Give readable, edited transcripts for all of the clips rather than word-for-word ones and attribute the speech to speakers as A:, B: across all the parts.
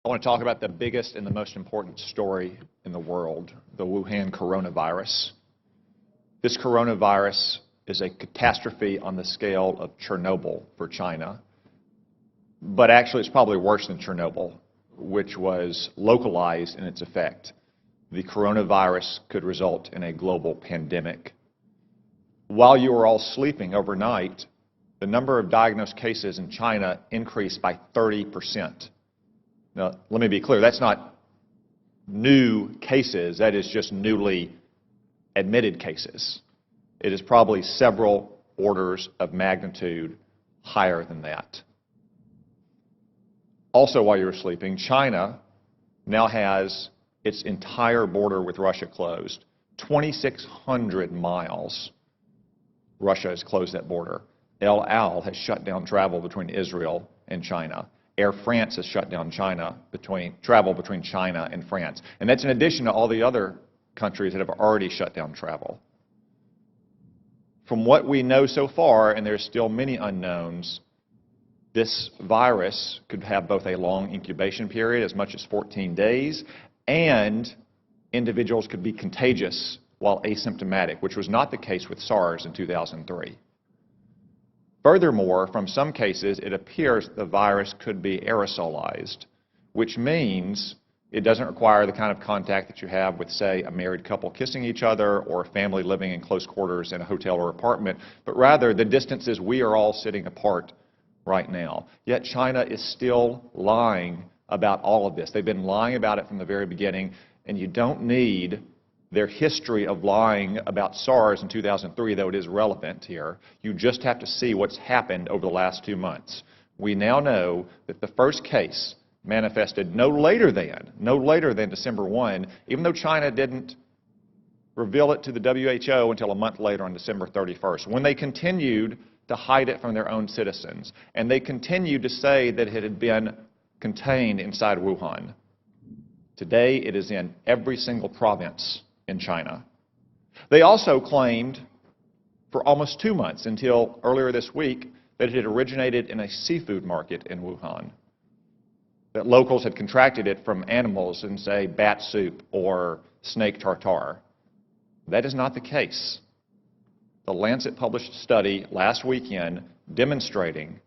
A: I want to talk about the biggest and the most important story in the world, the Wuhan coronavirus. This coronavirus is a catastrophe on the scale of Chernobyl for China, but actually it's probably worse than Chernobyl, which was localized in its effect. The coronavirus could result in a global pandemic. While you were all sleeping overnight, the number of diagnosed cases in China increased by 30%. Now, let me be clear, that's not new cases, that is just newly admitted cases. It is probably several orders of magnitude higher than that. Also, while you were sleeping, China now has its entire border with Russia closed. 2,600 miles, Russia has closed that border. El Al has shut down travel between Israel and China. Air France has shut down travel between China and France. And that's in addition to all the other countries that have already shut down travel. From what we know so far, and there's still many unknowns, this virus could have both a long incubation period, as much as 14 days, and individuals could be contagious while asymptomatic, which was not the case with SARS in 2003. Furthermore, from some cases, it appears the virus could be aerosolized, which means it doesn't require the kind of contact that you have with, say, a married couple kissing each other or a family living in close quarters in a hotel or apartment, but rather the distances we are all sitting apart right now. Yet China is still lying about all of this. They've been lying about it from the very beginning, and you don't need their history of lying about SARS in 2003, though it is relevant here. You just have to see what's happened over the last 2 months. We now know that the first case manifested no later than December 1, even though China didn't reveal it to the WHO until a month later on December 31st, when they continued to hide it from their own citizens. And they continued to say that it had been contained inside Wuhan. Today, it is in every single province in China. They also claimed for almost 2 months, until earlier this week, that it had originated in a seafood market in Wuhan, that locals had contracted it from animals in, say, bat soup or snake tartare. That is not the case. The Lancet published a study last weekend demonstrating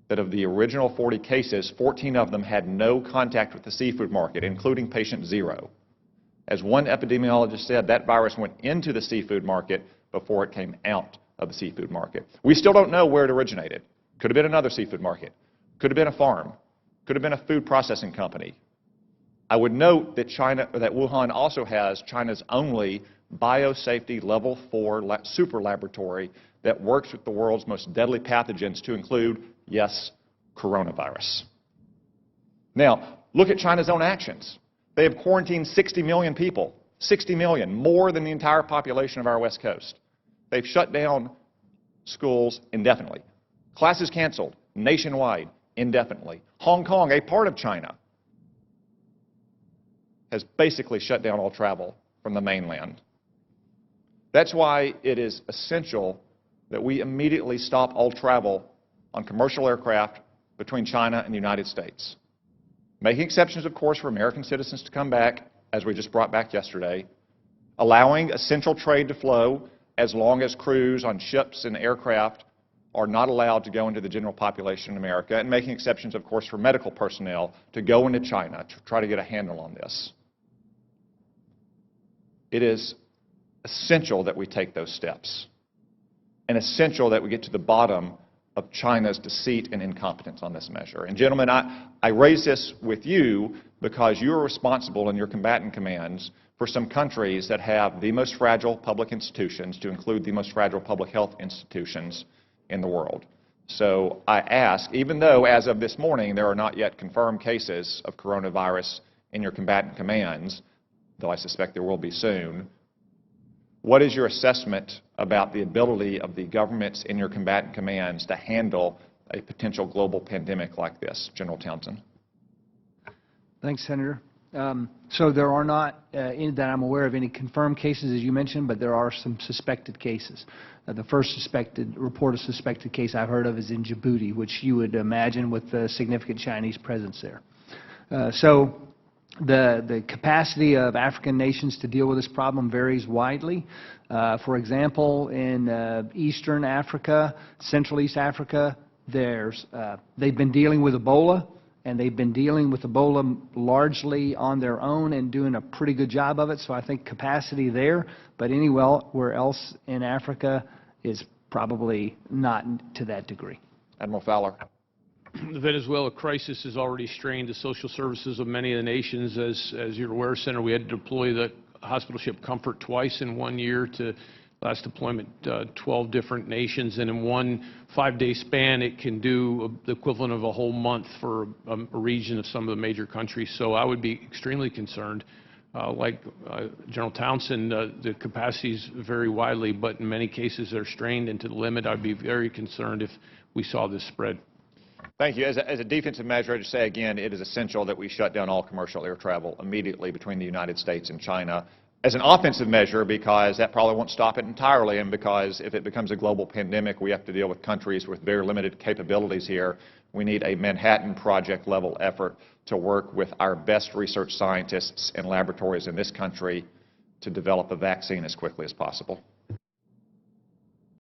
A: that of the original 40 cases, 14 of them had no contact with the seafood market, including patient 0. As one epidemiologist said, that virus went into the seafood market before it came out of the seafood market. We still don't know where it originated. Could have been another seafood market. Could have been a farm. Could have been a food processing company. I would note that Wuhan also has China's only biosafety level 4 super laboratory that works with the world's most deadly pathogens, to include, yes, coronavirus. Now, look at China's own actions. They have quarantined 60 million people, 60 million, more than the entire population of our West Coast. They've shut down schools indefinitely. Classes canceled nationwide indefinitely. Hong Kong, a part of China, has basically shut down all travel from the mainland. That's why it is essential that we immediately stop all travel on commercial aircraft between China and the United States. Making exceptions, of course, for American citizens to come back, as we just brought back yesterday. Allowing essential trade to flow as long as crews on ships and aircraft are not allowed to go into the general population in America. And making exceptions, of course, for medical personnel to go into China to try to get a handle on this. It is essential that we take those steps, and essential that we get to the bottom of China's deceit and incompetence on this measure. And gentlemen, I raise this with you because you are responsible in your combatant commands for some countries that have the most fragile public institutions, to include the most fragile public health institutions in the world. So I ask, even though as of this morning there are not yet confirmed cases of coronavirus in your combatant commands, though I suspect there will be soon, what is your assessment about the ability of the governments in your combatant commands to handle a potential global pandemic like this? General Townsend.
B: Thanks, Senator. So there are not, that I'm aware of, any confirmed cases, as you mentioned, but there are some suspected cases. The first report of suspected case I've heard of is in Djibouti, which you would imagine with a significant Chinese presence there. So the capacity of African nations to deal with this problem varies widely. For example, in Eastern Africa, Central East Africa, they've been dealing with Ebola, and they've been dealing with Ebola largely on their own and doing a pretty good job of it. So I think capacity there, but anywhere else in Africa is probably not to that degree.
A: Admiral Fowler.
C: The Venezuela crisis has already strained the social services of many of the nations. As you're aware, Senator, we had to deploy the hospital ship Comfort twice in 1 year to last deployment 12 different nations, and in one 5-day span it can do the equivalent of a whole month for a region of some of the major countries. So I would be extremely concerned. Like General Townsend, the capacities vary widely, but in many cases they're strained and to the limit. I'd be very concerned if we saw this spread.
A: Thank you. As a defensive measure, I just say again, it is essential that we shut down all commercial air travel immediately between the United States and China. As an offensive measure, because that probably won't stop it entirely, and because if it becomes a global pandemic, we have to deal with countries with very limited capabilities here. We need a Manhattan Project level effort to work with our best research scientists and laboratories in this country to develop a vaccine as quickly as possible.